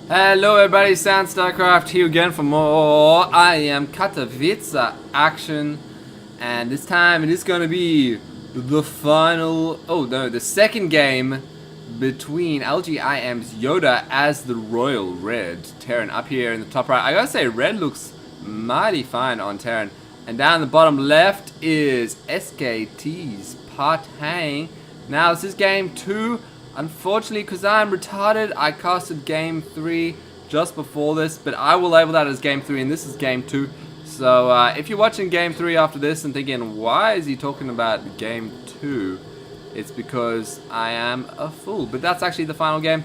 Hello everybody, StarCraft here again for more IEM Katowice action, and this time it is going to be the the second game between LGIM's Yoda as the Royal Red Terran up here in the top right. I gotta say, red looks mighty fine on Terran, and down the bottom left is SKT's PartinG. Now this is game 2. Unfortunately, because I'm retarded, I casted game 3 just before this, but I will label that as game 3 and this is game 2. So if you're watching game 3 after this and thinking, why is he talking about game 2? It's because I am a fool, but that's actually the final game.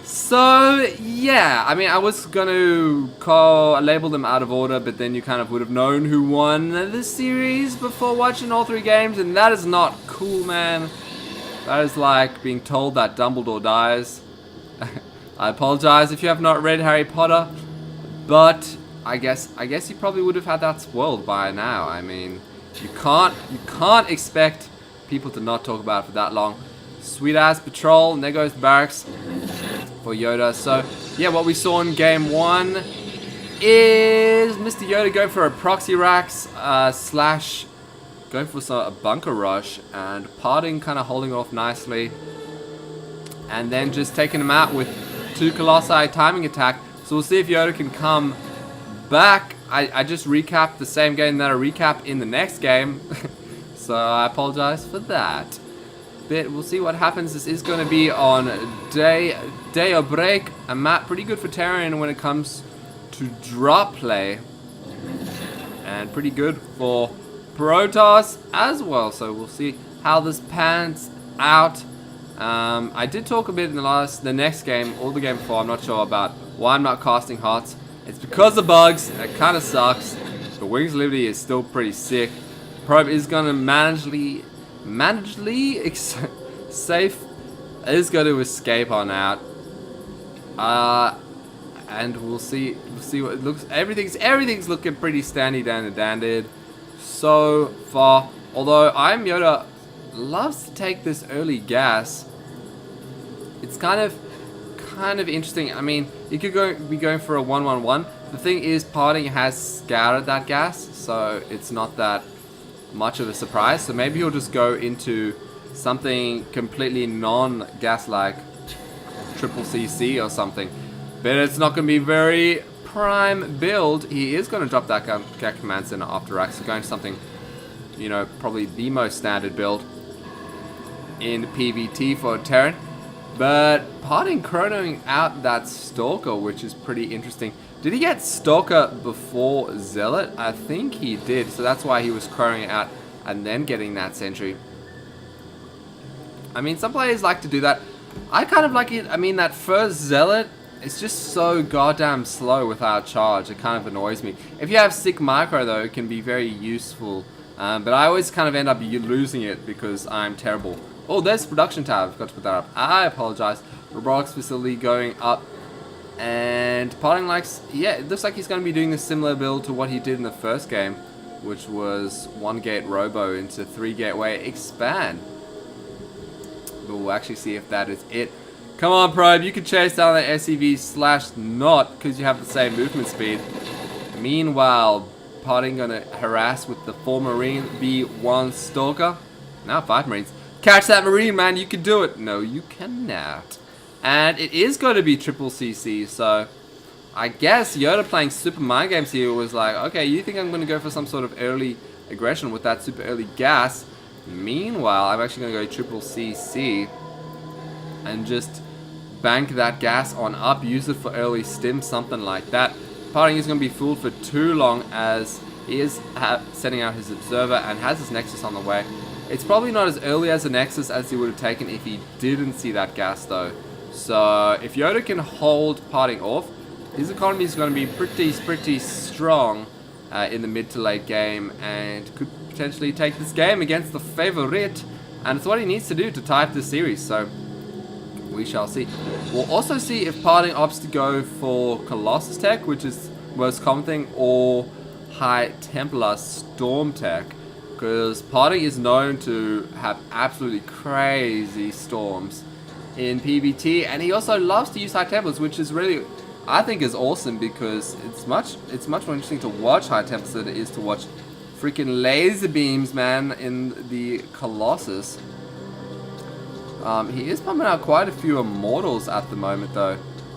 So yeah, I mean, I was going to label them out of order, but then you kind of would have known who won the series before watching all 3 games, and that is not cool, man. That is like being told that Dumbledore dies. I apologize if you have not read Harry Potter, but I guess you probably would have had that spoiled by now. I mean, you can't expect people to not talk about it for that long. Sweet ass patrol, and there goes the barracks for Yoda. So yeah, what we saw in game 1 is Mr. Yoda going for a proxy racks slash going for a bunker rush, and PartinG kind of holding off nicely, and then just taking him out with 2 Colossi timing attack. So we'll see if Yoda can come back. I just recapped the same game that I recap in the next game, so I apologize for that. But we'll see what happens. This is going to be on day of break, a map pretty good for Terran when it comes to drop play, and pretty good for Protoss as well, so we'll see how this pans out. I did talk a bit in the next game or the game before, I'm not sure, about why I'm not casting HOTS. It's because of bugs. It kind of sucks. The Wings of Liberty is still pretty sick. Probe is going to managely safe is going to escape on out. And we'll see what it looks. Everything's looking pretty standy down and danded so far, although IEM Yoda loves to take this early gas. It's kind of interesting. I mean, you could be going for a 1-1-1. The thing is, PartinG has scouted that gas, so it's not that much of a surprise. So maybe he'll just go into something completely non-gas like triple CC or something, but it's not going to be very prime build. He is going to drop that command center after racks, so going to something, you know, probably the most standard build in PvT for Terran. But PartinG chronoing out that Stalker, which is pretty interesting. Did he get Stalker before Zealot? I think he did, so that's why he was chronoing out and then getting that sentry. I mean, some players like to do that. I kind of like it. I mean, that first Zealot, it's just so goddamn slow without charge. It kind of annoys me. If you have sick micro though, it can be very useful. But I always kind of end up losing it because I'm terrible. Oh, there's the production tab. Forgot to put that up. I apologize. Robotics facility going up. And PartinG likes, yeah, it looks like he's going to be doing a similar build to what he did in the first game, which was 1 gate robo into 3 gateway expand. But we'll actually see if that is it. Come on, Probe, you can chase down the SCV/not because you have the same movement speed. Meanwhile, PartinG gonna harass with the 4 Marine B1 Stalker. Now 5 Marines. Catch that Marine, man, you can do it. No, you cannot. And it is going to be triple CC, so I guess Yoda playing super mind games here was like, okay, you think I'm going to go for some sort of early aggression with that super early gas. Meanwhile, I'm actually going to go triple CC and just bank that gas on up, use it for early stim, something like that. PartinG is going to be fooled for too long as he is sending out his observer and has his Nexus on the way. It's probably not as early as a Nexus as he would have taken if he didn't see that gas though. So if Yoda can hold PartinG off, his economy is going to be pretty strong in the mid to late game, and could potentially take this game against the favorite, and it's what he needs to do to tie up this series. So we shall see. We'll also see if PartinG opts to go for Colossus Tech, which is most common thing, or High Templar Storm Tech, because PartinG is known to have absolutely crazy storms. in PvT, and he also loves to use high tempers, which is really, I think, is awesome, because it's much more interesting to watch high tempers than it is to watch freaking laser beams, man, in the Colossus. He is pumping out quite a few Immortals at the moment, though,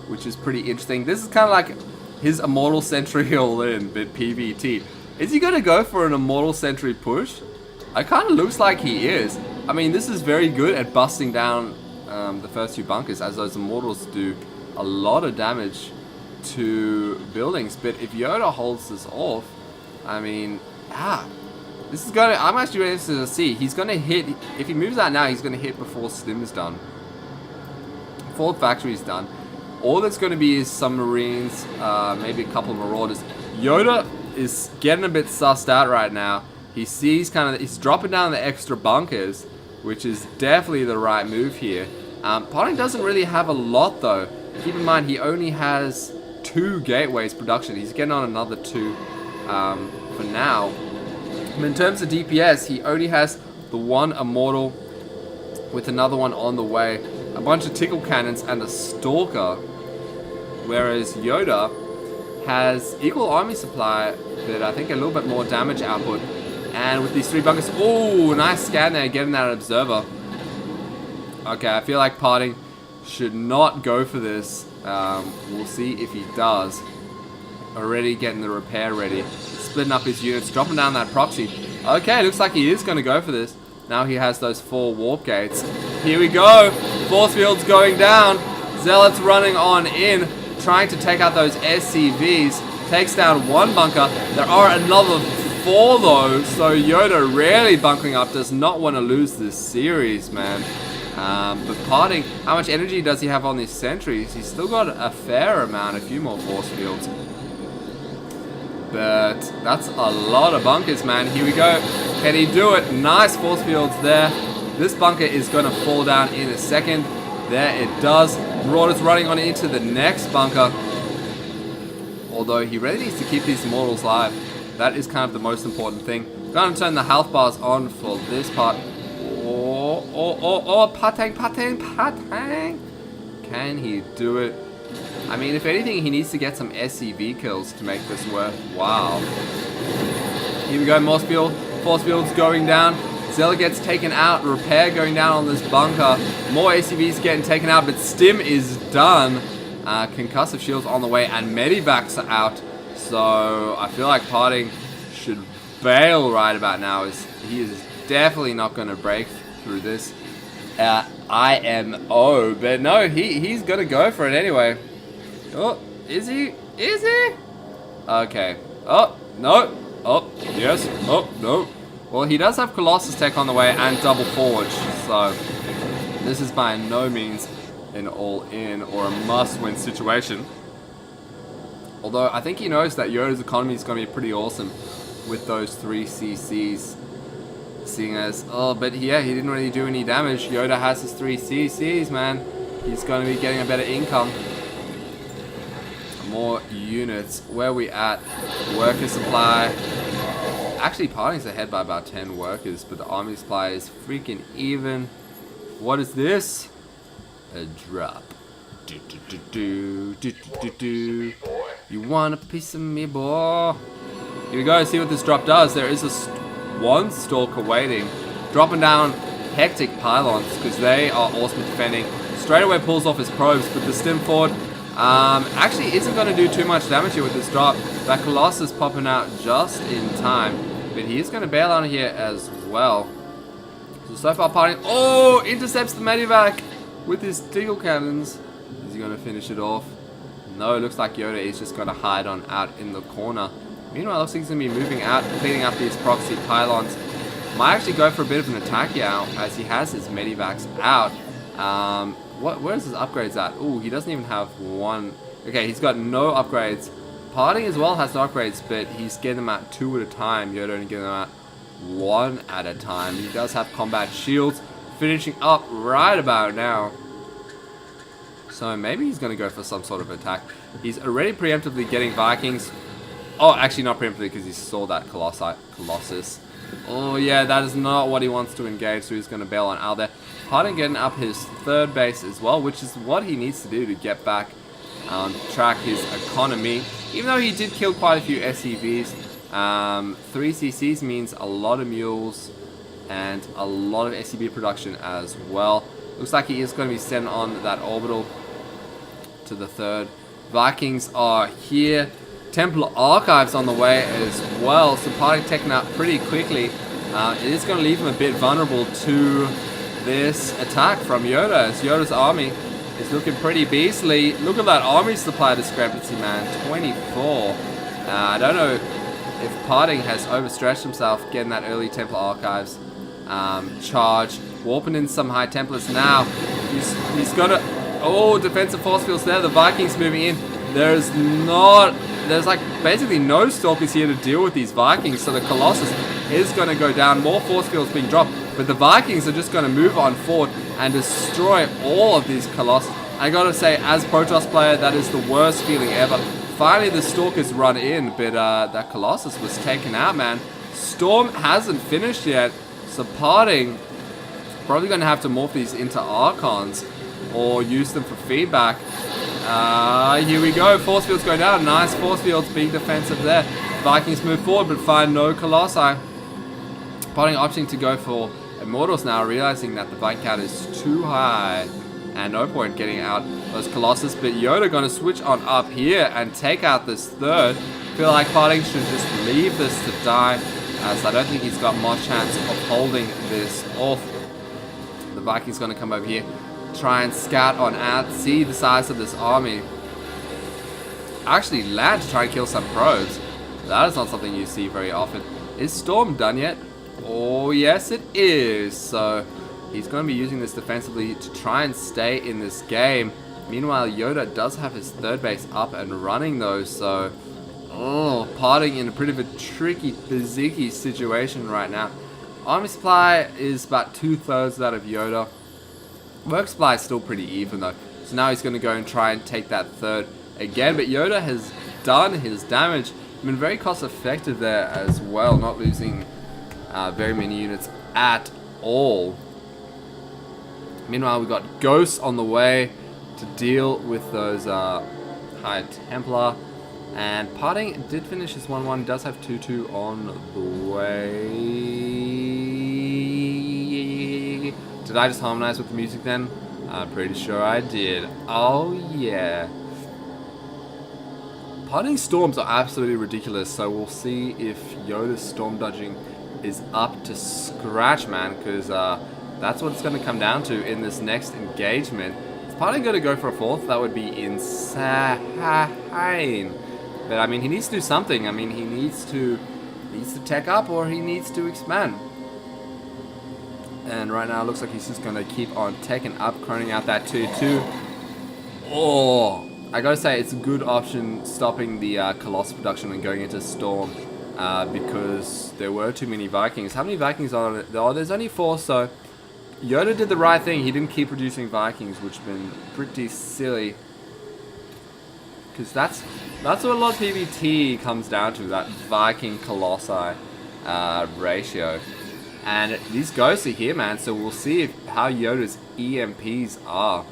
which is pretty interesting. This is kind of like his Immortal Sentry all-in, but PvT. Is he going to go for an Immortal Sentry push? It kind of looks like he is. I mean, this is very good at busting down the first few bunkers, as those Immortals do a lot of damage to buildings. But if Yoda holds this off, I mean, this is going to... I'm actually really interested to see. He's going to hit... If he moves out now, he's going to hit before Slim's done. Before the factory's done. All that's going to be is submarines, maybe a couple of Marauders. Yoda is getting a bit sussed out right now. He sees he's dropping down the extra bunkers, which is definitely the right move here. PartinG doesn't really have a lot, though. Keep in mind, he only has 2 gateways production. He's getting on another 2 for now. In terms of DPS, he only has the 1 Immortal with another one on the way, a bunch of Tickle Cannons, and a Stalker. Whereas Yoda has equal army supply, but I think a little bit more damage output. And with these 3 bunkers, oh, nice scan there, getting that Observer. Okay, I feel like PartinG should not go for this. We'll see if he does. Already getting the repair ready. Splitting up his units, dropping down that proxy. Okay, looks like he is going to go for this. Now he has those 4 warp gates. Here we go. Force fields going down. Zealots running on in, trying to take out those SCVs. Takes down 1 bunker. There are another 4 though, so Yoda rarely bunkering up. Does not want to lose this series, man. But PartinG, how much energy does he have on these sentries? He's still got a fair amount, a few more force fields. But that's a lot of bunkers, man. Here we go. Can he do it? Nice force fields there. This bunker is going to fall down in a second. There it does. Marauders running on into the next bunker. Although he really needs to keep these Immortals alive. That is kind of the most important thing. Going to turn the health bars on for this part. PartinG. Can he do it? I mean, if anything, he needs to get some SCV kills to make this worthwhile. Here we go, more force fields going down. Zella gets taken out, repair going down on this bunker. More ACVs getting taken out, but Stim is done. Concussive shields on the way, and Medivacs are out. So I feel like PartinG should bail right about now. He is definitely not going to break through this IMO. But no, he's going to go for it anyway. Oh, is he? Is he? Okay. Oh, no. Oh, yes. Oh, no. Well, he does have Colossus Tech on the way and Double Forge. So this is by no means an all-in or a must-win situation. Although I think he knows that Yoda's economy is going to be pretty awesome with those 3 CCs. Seeing as, but yeah, he didn't really do any damage. Yoda has his 3 CCs, man. He's going to be getting a better income. More units. Where are we at? Worker supply. Actually, PartinG's ahead by about 10 workers, but the army supply is freaking even. What is this? A drop. You want a piece of me, boy? Here we go, see what this drop does. There is a 1 Stalker waiting. Dropping down Hectic Pylons, because they are awesome at defending. Straight away pulls off his probes, but the Stim Ford actually isn't going to do too much damage here with this drop. That Colossus popping out just in time. But he is going to bail out here as well. So far PartinG, intercepts the Medivac with his Tickle Cannons. Is he going to finish it off? No, it looks like Yoda is just going to hide on out in the corner. Meanwhile, it looks like he's going to be moving out, cleaning up these proxy pylons. Might actually go for a bit of an attack here as he has his Medivacs out. Where's his upgrades at? Ooh, he doesn't even have 1. Okay, he's got no upgrades. PartinG as well has no upgrades, but he's getting them out 2 at a time. Yoda only getting them out 1 at a time. He does have combat shields finishing up right about now. So maybe he's going to go for some sort of attack. He's already preemptively getting Vikings. Oh, actually not preemptively because he saw that Colossus. Oh yeah, that is not what he wants to engage, so he's going to bail on out there. PartinG getting up his third base as well, which is what he needs to do to get back on track his economy. Even though he did kill quite a few SCVs, 3 CCs means a lot of mules and a lot of SCV production as well. Looks like he is going to be sent on that orbital to the third. Vikings are here. Templar Archives on the way as well. So PartinG taken out pretty quickly. It is going to leave him a bit vulnerable to this attack from Yoda, as Yoda's army is looking pretty beastly. Look at that army supply discrepancy, man. 24. I don't know if PartinG has overstretched himself getting that early Templar Archives charge. Warping in some High Templars now. He's got a... Oh, defensive force fields there. The Vikings moving in. There's like basically no Stalkers here to deal with these Vikings. So the Colossus is going to go down. More force fields being dropped. But the Vikings are just going to move on forward and destroy all of these Colossus. I gotta say, as Protoss player, that is the worst feeling ever. Finally, the Stalkers run in, but that Colossus was taken out, man. Storm hasn't finished yet. So PartinG probably going to have to morph these into Archons or use them for feedback. Here we go. Force fields go down. Nice force fields being defensive there. Vikings move forward but find no Colossi. PartinG opting to go for Immortals now, realizing that the Viking count is too high and no point getting out those Colossus. But Yoda going to switch on up here and take out this third. Feel like PartinG should just leave this to die, as I don't think he's got much chance of holding this off. The Vikings going to come over here, try and scout on out, see the size of this army. Actually land to try and kill some probes. That is not something you see very often. Is Storm done yet? Oh yes it is. So he's going to be using this defensively to try and stay in this game. Meanwhile, Yoda does have his third base up and running though, so PartinG in a bit of a tricky, physicky situation right now. Army supply is about 2/3 that of Yoda. Work supply is still pretty even though. So now he's going to go and try and take that third again. But Yoda has done his damage. Been very cost effective there as well. Not losing very many units at all. Meanwhile, we've got Ghosts on the way to deal with those High Templar. And PartinG did finish his 1-1. Does have 2-2 on the way. Did I just harmonize with the music then? I'm pretty sure I did. Oh yeah. PartinG storms are absolutely ridiculous, so we'll see if Yoda's storm dodging is up to scratch, man, because that's what it's going to come down to in this next engagement. Is PartinG going to go for a fourth? That would be insane. But I mean, he needs to do something. I mean, he needs to tech up or he needs to expand. And right now, it looks like he's just going to keep on teching up, chroning out that 2-2. Oh, I gotta say, it's a good option stopping the Colossus production and going into Storm because there were too many Vikings. How many Vikings are there? Oh, there's only 4, so Yoda did the right thing. He didn't keep producing Vikings, which has been pretty silly. Because that's what a lot of PvT comes down to, that Viking Colossi ratio. And these ghosts are here, man, so we'll see how Yoda's EMPs are.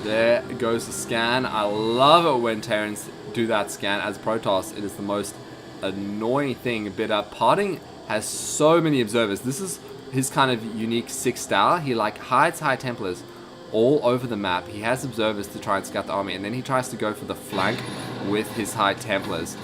There goes the scan. I love it when Terrans do that scan as Protoss. It is the most annoying thing. But PartinG has so many observers. This is his kind of unique 6 style. He like hides High Templars all over the map. He has observers to try and scout the army, and then he tries to go for the flank with his High Templars.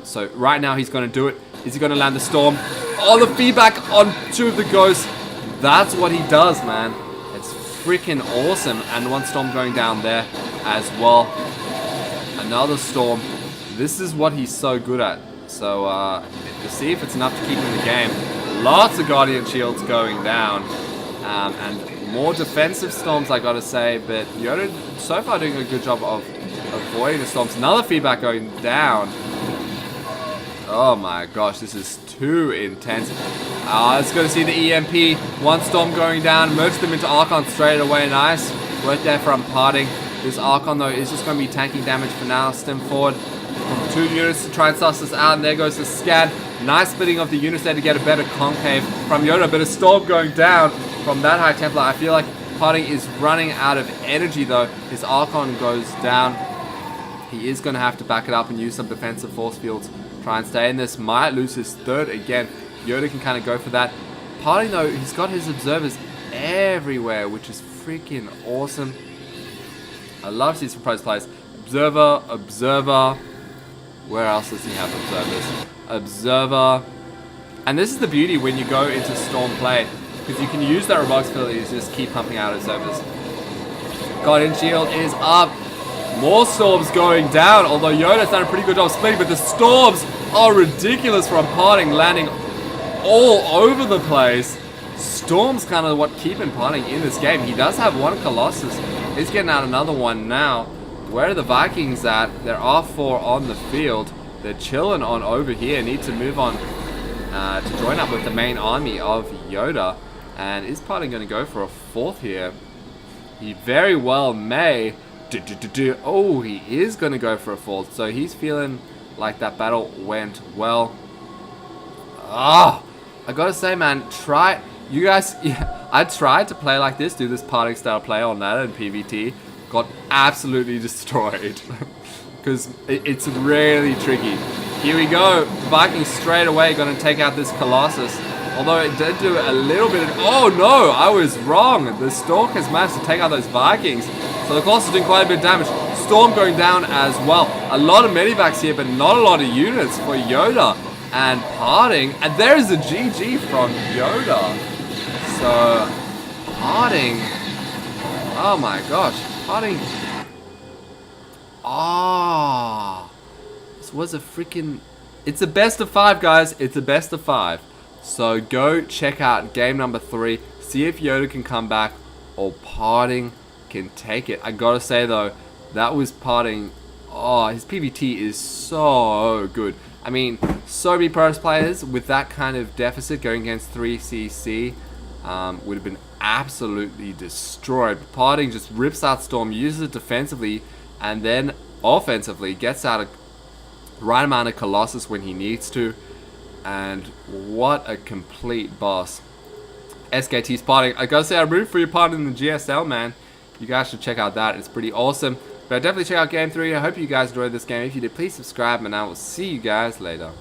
So right now he's going to do it. Is he going to land the storm? Oh, the feedback on 2 of the ghosts. That's what he does, man. It's freaking awesome. And one storm going down there as well. Another storm. This is what he's so good at. So to see if it's enough to keep him in the game. Lots of Guardian Shields going down. And more defensive storms, I gotta say. But Yoda so far doing a good job of avoiding the storms. Another feedback going down. Oh my gosh, this is too intense. Let's go to see the EMP. One storm going down. Merge them into Archon straight away. Nice work there from PartinG. This Archon, though, is just going to be tanking damage for now. Stem forward from 2 units to try and suss this out. And there goes the scan. Nice splitting of the units there to get a better concave from Yoda. But a storm going down. from that High Templar. I feel like PartinG is running out of energy though. His Archon goes down. He is going to have to back it up and use some defensive force fields. Try and stay in this. Might lose his third again. Yoda can kind of go for that. PartinG though, he's got his observers everywhere, which is freaking awesome. I love these proposed players. Observer, observer. Where else does he have observers? Observer. And this is the beauty when you go into Storm play, because you can use that robotics ability to just keep pumping out observers. Guardian Shield is up. More storms going down, although Yoda's done a pretty good job splitting, but the storms are ridiculous from PartinG, landing all over the place. Storm's kind of what keeping PartinG in this game. He does have one Colossus. He's getting out another one now. Where are the Vikings at? There are 4 on the field. They're chilling on over here. Need to move on to join up with the main army of Yoda. And is PartinG going to go for a 4th here? He very well may. Oh, he is going to go for a 4th. So he's feeling like that battle went well. Ah, I gotta say, man, you guys, yeah, I tried to play like this, do this PartinG style play on that in PvT. Got absolutely destroyed. Because it's really tricky. Here we go. Vikings straight away going to take out this Colossus. Although it did do a little bit of... Oh no, I was wrong. The Stork has managed to take out those Vikings. So the Colossus is doing quite a bit of damage. Storm going down as well. A lot of medivacs here, but not a lot of units for Yoda and PartinG. And there's a GG from Yoda. So, PartinG... Oh my gosh. PartinG... Ah, this was a freaking... It's a best of 5, guys. It's a best of 5. So go check out game number 3. See if Yoda can come back or PartinG can take it. I gotta say though, that was PartinG. Oh, his PvT is so good. I mean, so many pros players with that kind of deficit going against 3cc would have been absolutely destroyed. PartinG just rips out Storm, uses it defensively, and then offensively gets out a right amount of Colossus when he needs to. And what a complete boss. SKT's PartinG. I gotta say, I root for your part in the GSL, man. You guys should check out that. It's pretty awesome. But definitely check out game 3. I hope you guys enjoyed this game. If you did, please subscribe, and I will see you guys later.